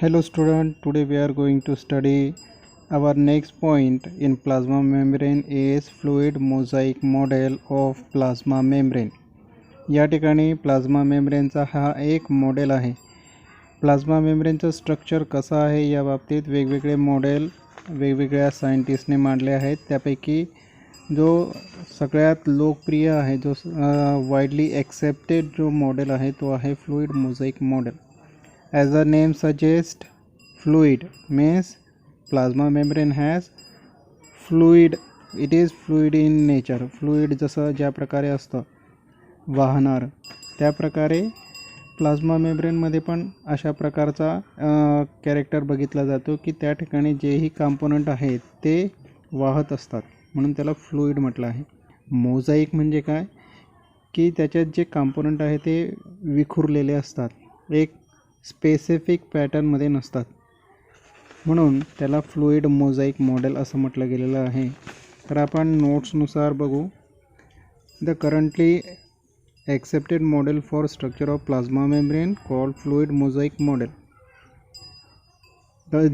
Hello student, today we are going to study our next point in plasma membrane is fluid mosaic model of plasma membrane. या ठिकाणी plasma मेम्ब्रेनचा हा एक model आहे. Plasma मेम्ब्रेनचं structure कसं आहे या बाबतीत वेगवेगळे मॉडेल वेगवेगळ्या सायंटिस्टने मांडले आहेत. त्यापैकी जो सगळ्यात लोकप्रिय आहे, जो वाइडली एक्सेप्टेड जो मॉडेल आहे तो आहे fluid mosaic model. As the name suggests, fluid means plasma membrane has fluid. It is fluid in nature. Fluid जसं ज्या प्रकारे असतं वाहणार त्या प्रकारे प्लाझ्मा मेम्ब्रेनमध्ये पण अशा प्रकारचा कॅरेक्टर बघितला जातो की त्या ठिकाणी जेही कंपोनंट आहेत ते वाहत असतात, म्हणून त्याला फ्लूइड म्हटलं आहे. मोझाईक म्हणजे काय की त्याच्यात जे कंपोनंट आहे ते विखुरलेले असतात, एक स्पेसिफिक पॅटर्नमध्ये नसतात, म्हणून त्याला फ्लूइड मोझाइक मॉडेल असं म्हटलं गेलेलं आहे. तर आपण नोट्सनुसार बघू. The currently accepted model for structure of plasma membrane called fluid mosaic model.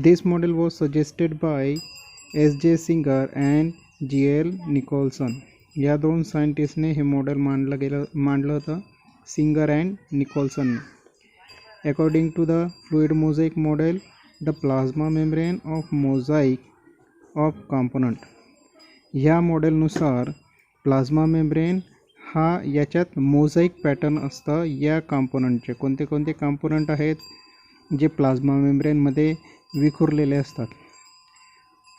This model was suggested by S.J. Singer and G.L. Nicholson. या दोन सायंटिस्टने हे मॉडेल मांडलं होतं, singer and Nicholson. According to the fluid mosaic model, the plasma membrane of mosaic of component. ह्या मॉडेलनुसार plasma membrane हा याच्यात mosaic pattern असतं. या कंपोनंटचे कोणते कोणते कंपोनंट आहेत जे प्लाझ्मा मेम्ब्रेनमध्ये विखुरलेले असतात?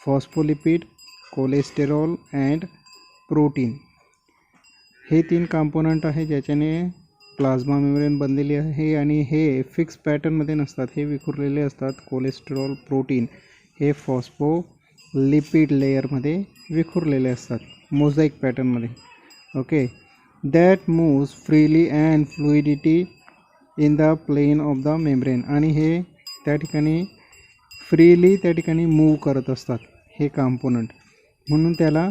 Phospholipid, cholesterol and protein. हे 3 कंपोनंट आहे ज्याच्याने प्लाझ्मा मेम्ब्रेन बनलेली आहे आणि हे फिक्स पॅटर्नमध्ये नसतात, हे विखुरलेले असतात. कोलेस्टेरॉल, प्रोटीन हे फॉस्फोलिपिड लेयरमध्ये विखुरलेले असतात मोझाईक पॅटर्नमध्ये. Okay, that moves freely and fluidity in the plane of the membrane. आणि हे त्या ठिकाणी फ्रीली त्या ठिकाणी मूव्ह करत असतात हे कंपोनंट, म्हणून त्याला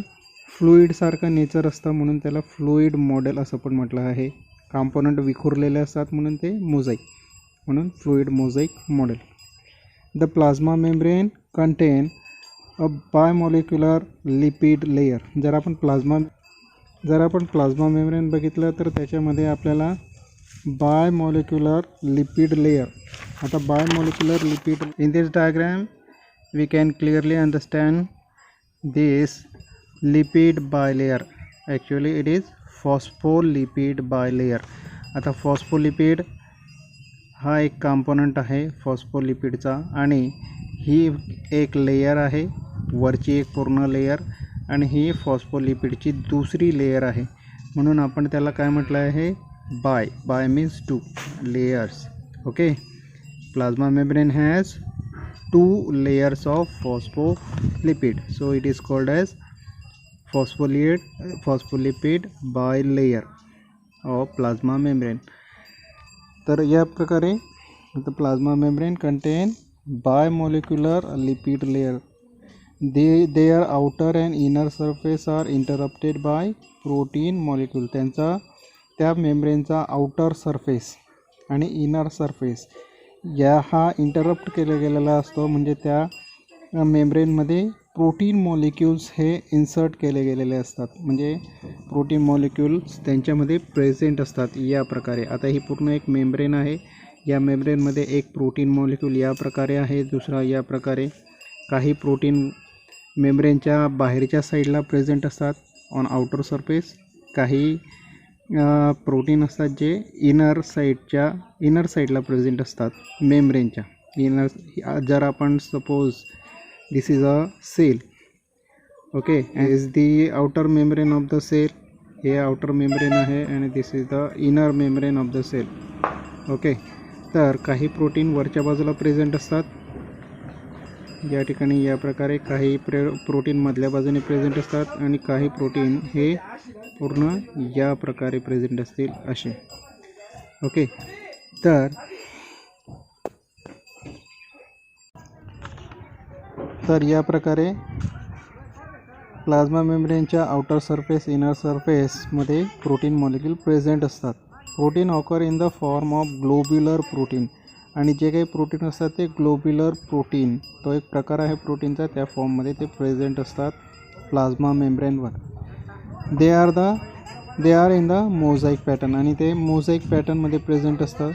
फ्लुइडसारखं नेचर असतं, म्हणून त्याला फ्लुइड मॉडेल असं पण म्हटलं आहे. कंपोनंट विखुरलेले असतात म्हणून ते मोझाईक, म्हणून fluid mosaic model. The plasma membrane contain a bimolecular lipid layer. जर आपण प्लाझ्मा मेम्ब्रेन बघितलं तर त्याच्यामध्ये आपल्याला बायमॉलिक्युलर लिपिड लेयर. आता bimolecular lipid, in this diagram we can clearly understand this lipid bilayer. Actually it is phospholipid bilayer. आता phospholipid हा एक कंपोनंट आहे फॉस्फोलिपिडचा, आणि ही एक लेयर आहे, वरची एक पूर्ण लेयर, आणि ही फॉस्फोलिपिडची दुसरी लेयर आहे, म्हणून आपण त्याला काय म्हटलं आहे? Bi means 2 layers. Okay, plasma membrane has 2 layers of phospholipid, so it is called as phospholipid bilayer of plasma membrane. तर या प्रकारे the plasma membrane contain bimolecular lipid layer. Their outer and inner surface are interrupted by protein molecule. त्या मेम्ब्रेनचा outer surface आणि inner surface हा interrupt केला गेलेला असतो, म्हणजे त्या मेम्ब्रेनमध्ये प्रोटीन मॉलिक्यूल्स हे इन्सर्ट केले गेलेले असतात, म्हणजे प्रोटीन मॉलिक्यूल्स त्यांच्यामध्ये प्रेझेंट असतात या प्रकारे. आता ही पूर्ण एक मेम्ब्रेन आहे, या मेम्ब्रेनमध्ये एक प्रोटीन मॉलिक्यूल या प्रकारे आहे, दुसरा या प्रकारे. काही प्रोटीन मेम्ब्रेनच्या बाहेरच्या साईडला प्रेझेंट असतात ऑन आउटर सरफेस, काही प्रोटीन असतात जे इनर साईडला प्रेझेंट असतात मेम्ब्रेनच्या इनर. जर आपण suppose this is a cell, okay, and is the outer membrane of the cell. हे outer membrane आहे आणि this is the inner membrane of the cell. Okay, तर काही प्रोटीन वरच्या बाजूला प्रेझेंट असतात या ठिकाणी या प्रकारे, काही प्रोटीन मधल्या बाजूने प्रेझेंट असतात, आणि काही प्रोटीन हे पूर्ण या प्रकारे प्रेझेंट असतील असे. ओके, तर या प्रकारे प्लाझ्मा मेम्ब्रेनच्या आउटर सरफेस, इनर सरफेसमध्ये प्रोटीन मॉलिक्यूल प्रेझेंट असतात. Protein occur in the form of globular protein. आणि जे काही प्रोटीन असतात ते ग्लोब्युलर प्रोटीन, तो एक प्रकार आहे प्रोटीनचा, त्या फॉर्ममध्ये ते प्रेझेंट असतात प्लाझ्मा मेम्ब्रेनवर. They are in the mosaic pattern, आणि ते मोझाईक पॅटर्नमध्ये प्रेझेंट असतात.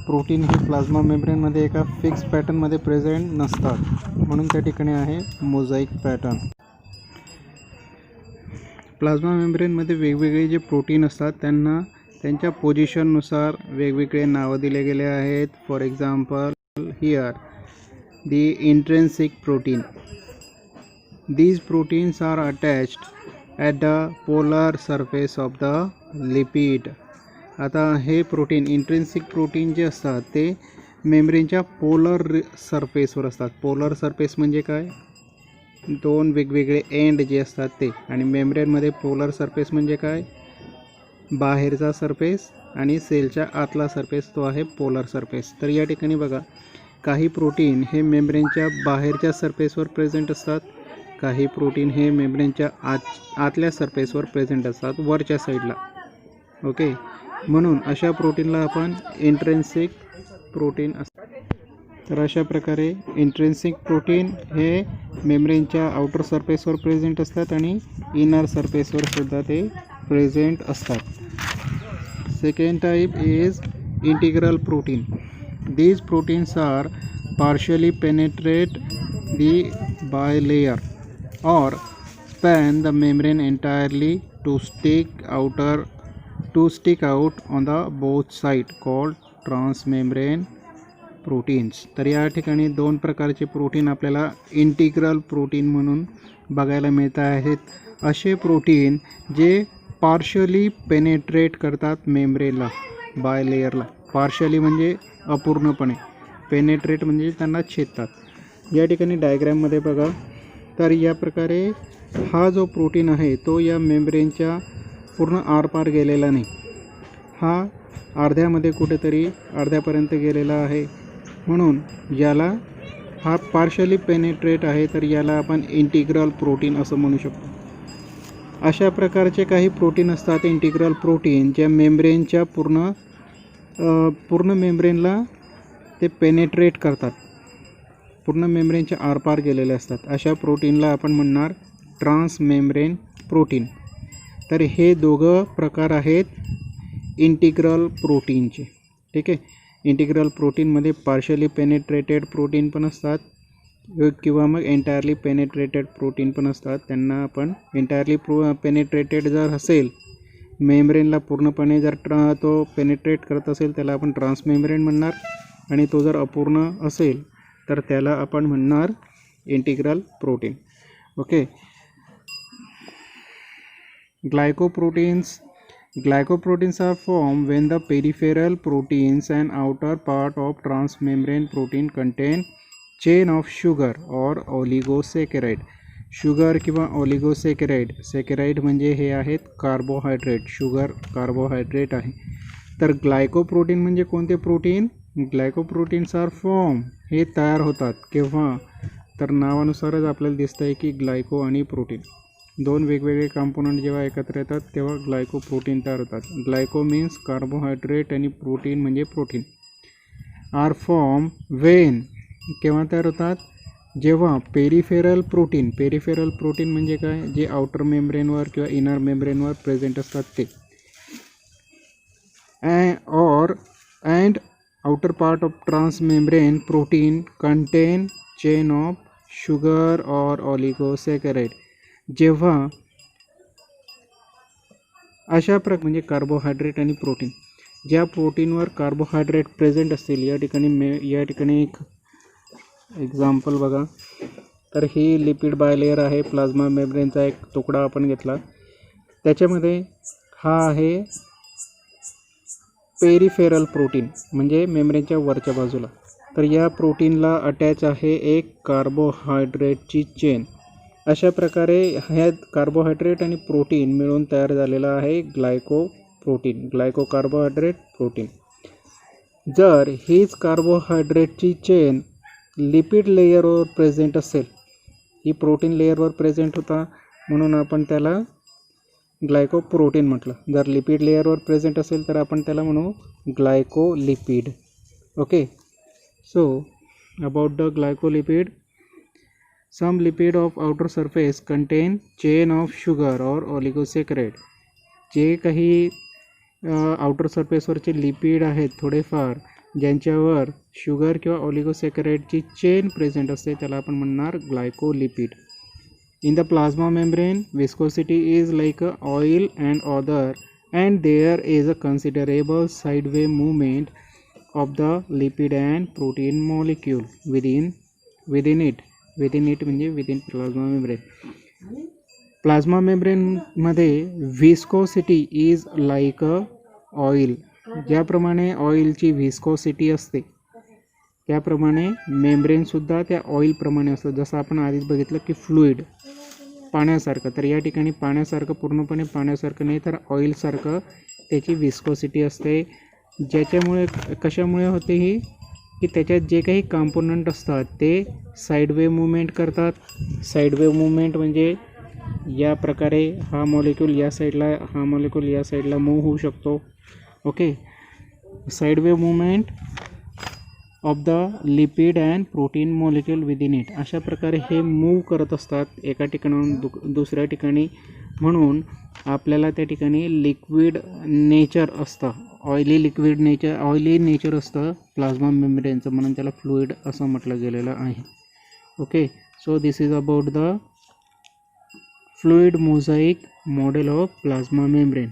प्रोटीन हे प्लाझ्मा मेम्ब्रेनमध्ये एका फिक्स पॅटर्नमध्ये प्रेझेंट नसतात, म्हणून त्या ठिकाणी आहे मोझाईक पॅटर्न. प्लाझ्मा मेम्ब्रेनमध्ये वेगवेगळे जे प्रोटीन असतात त्यांना त्यांच्या पोझिशननुसार वेगवेगळे नावं दिले गेले आहेत. For example here the intrinsic protein. These proteins are attached at the polar surface of the lipid. आता हे प्रोटीन इंट्रिन्सिक प्रोटीन जे असतात ते मेम्ब्रेनच्या पोलर सरफेसवर असतात. पोलर सरफेस म्हणजे काय? दोन वेगवेगळे एंड जे असतात ते. आणि मेम्ब्रेनमध्ये पोलर सरफेस म्हणजे काय? बाहेरचा सरफेस आणि सेलच्या आतला सरफेस, तो आहे पोलर सरफेस. तर या ठिकाणी बघा, काही प्रोटीन हे मेम्ब्रेनच्या बाहेरच्या सरफेसवर प्रेझेंट असतात, काही प्रोटीन हे मेम्ब्रेनच्या आतल्या सरफेसवर प्रेझेंट असतात, वरच्या साईडला. ओके, म्हणून अशा प्रोटीनला आपण इंट्रिन्सिक प्रोटीन असतात. तर अशा प्रकारे इंट्रिन्सिक प्रोटीन हे मेम्ब्रेनच्या आउटर सरफेसवर प्रेझेंट असतात आणि इनर सरफेसवर सुद्धा ते प्रेझेंट असतात. Second type is integral protein. These proteins are partially penetrate the bilayer or span the membrane entirely to stick out on the both side, called transmembrane proteins. तर या ठिकाणी दोन प्रकारचे प्रोटीन आपल्याला इंटिग्रल प्रोटीन म्हणून बघायला मिळत आहेत. असे प्रोटीन जे पार्शली पेनेट्रेट करतात मेम्ब्रेनला, बायलेयरला. पार्शली म्हणजे अपूर्णपणे, पेनेट्रेट म्हणजे त्यांना छेदतात. या ठिकाणी डायग्रॅममध्ये बघा, तर या प्रकारे हा जो प्रोटीन आहे तो या मेम्ब्रेनच्या पूर्ण आरपार गेलेला नाही, हा अर्ध्यामध्ये कुठेतरी अर्ध्यापर्यंत गेलेला आहे, म्हणून याला हा पार्शली पेनेट्रेट आहे, तर याला आपण इंटिग्रल प्रोटीन असं म्हणू शकतो. अशा प्रकारचे काही प्रोटीन असतात इंटिग्रल प्रोटीन, ज्या मेम्ब्रेनच्या पूर्ण मेम्ब्रेनला ते पेनेट्रेट करतात, पूर्ण मेम्ब्रेनच्या आरपार गेलेले असतात. अशा प्रोटीनला आपण म्हणणार ट्रान्समेम्ब्रेन प्रोटीन. तर हे दोघं प्रकार आहेत इंटिग्रल प्रोटीनचे. ठीक आहे, इंटिग्रल प्रोटीनमध्ये पार्शली पेनेट्रेटेड प्रोटीन पण असतात किंवा मग एंटायरली पेनेट्रेटेड प्रोटीन पण असतात. त्यांना आपण एंटायरली पेनेट्रेटेड जर असेल, मेम्ब्रेनला पूर्णपणे जर तो पेनेट्रेट करत असेल त्याला आपण ट्रान्समेम्ब्रेन म्हणणार, आणि तो जर अपूर्ण असेल तर त्याला आपण म्हणणार integral protein. Okay, Glycoproteins are formed when the peripheral proteins and outer part of transmembrane protein contain chain of sugar or oligosaccharide. Sugar किंवा ऑलिगोसॅकराइड. सॅकराइड म्हणजे हे आहेत कार्बोहायड्रेट, शुगर कार्बोहायड्रेट आहे. तर ग्लायकोप्रोटीन म्हणजे कोणते प्रोटीन? ग्लायकोप्रोटीन्स आर फॉर्म, हे तयार होतात केव्हा? तर नावानुसारच आपल्याला दिसतं आहे की ग्लायको आणि प्रोटीन दोन वेगवेगळे कंपोनंट जेव्हा एकत्र येतात तेव्हा ग्लायकोप्रोटीन तयार होतात. ग्लायको मीन्स कार्बोहायड्रेट आणि प्रोटीन म्हणजे प्रोटीन. आर फॉर्म वेन, केव्हा तयार होतात? जेव्हा पेरिफेरल प्रोटीन म्हणजे काय? जे आउटर मेम्ब्रेनवर किंवा इनर मेम्ब्रेनवर प्रेझेंट असतात ते. And outer part of transmembrane protein content chain of sugar और ऑलिगोसॅकराइड. जेव्हा अशा म्हणजे कार्बोहायड्रेट आणि प्रोटीन, ज्या प्रोटीनवर कार्बोहायड्रेट प्रेझेंट असतील, या ठिकाणी एक एक्झाम्पल बघा. तर ही लिपिड बायलेयर आहे, प्लाझ्मा मेम्ब्रेनचा एक तुकडा आपण घेतला, त्याच्यामध्ये हा आहे पेरिफेरल प्रोटीन म्हणजे मेम्ब्रेनच्या वरच्या बाजूला. तर या प्रोटीनला अटॅच आहे एक कार्बोहायड्रेटची चेन. अशा प्रकारे ह्या कार्बोहायड्रेट आणि प्रोटीन मिळून तयार झालेला आहे ग्लायकोप्रोटीन, ग्लायको कार्बोहायड्रेट प्रोटीन. जर हीच कार्बोहायड्रेटची चेन लिपिड लेयरवर प्रेझेंट असेल, ही प्रोटीन लेयरवर प्रेझेंट होता म्हणून आपण त्याला ग्लायकोप्रोटीन म्हटलं. जर लिपिड लेयरवर प्रेझेंट असेल तर आपण त्याला म्हणू glycolipid. Okay, So about the glycolipid, some lipid of outer surface contain chain of sugar or oligosaccharide. जे काही आउटर सरफेसवरचे लिपिड आहेत थोडेफार ज्यांच्यावर शुगर किंवा ऑलिगोसॅकराइडची चेन प्रेझेंट असते त्याला आपण म्हणणार ग्लायकोलिपिड. In the plasma membrane, viscosity is like a oil and other, and there is a considerable sideway movement of the lipid and protein molecule within it म्हणजे within plasma membrane. Plasma membrane मध्ये viscosity is like a oil. ज्याप्रमाणे ऑइलची व्हिस्कोसिटी असते त्याप्रमाणे मेम्ब्रेनसुद्धा त्या ऑइलप्रमाणे असतं. जसं आपण आधीच बघितलं की फ्लुईड पाण्यासारखं, तर या ठिकाणी पाण्यासारखं पूर्णपणे पाण्यासारखं नाही तर ऑइलसारखं त्याची व्हिस्कोसिटी असते. ज्याच्यामुळे कशामुळे होते ही की त्याच्यात जे काही कॉम्पोनंट असतात ते साईडवे मूवमेंट करतात. साईडवे मूवमेंट म्हणजे या प्रकारे हा मॉलिक्यूल या साईडला हा मॉलिक्यूल या साईडला मूव्ह होऊ शकतो. Okay, sideway movement of the lipid and protein molecule within it. अशा प्रकारे हे मूव्ह करत असतात एका ठिकाणाहून दुसऱ्या ठिकाणी. म्हणून आपल्याला त्या ठिकाणी लिक्विड नेचर असतं, ऑइली नेचर असतं प्लाझ्मा मेम्ब्रेनचं, म्हणून त्याला फ्लुईड असं म्हटलं गेलेलं आहे. Okay, so this is about the fluid mosaic model of plasma membrane.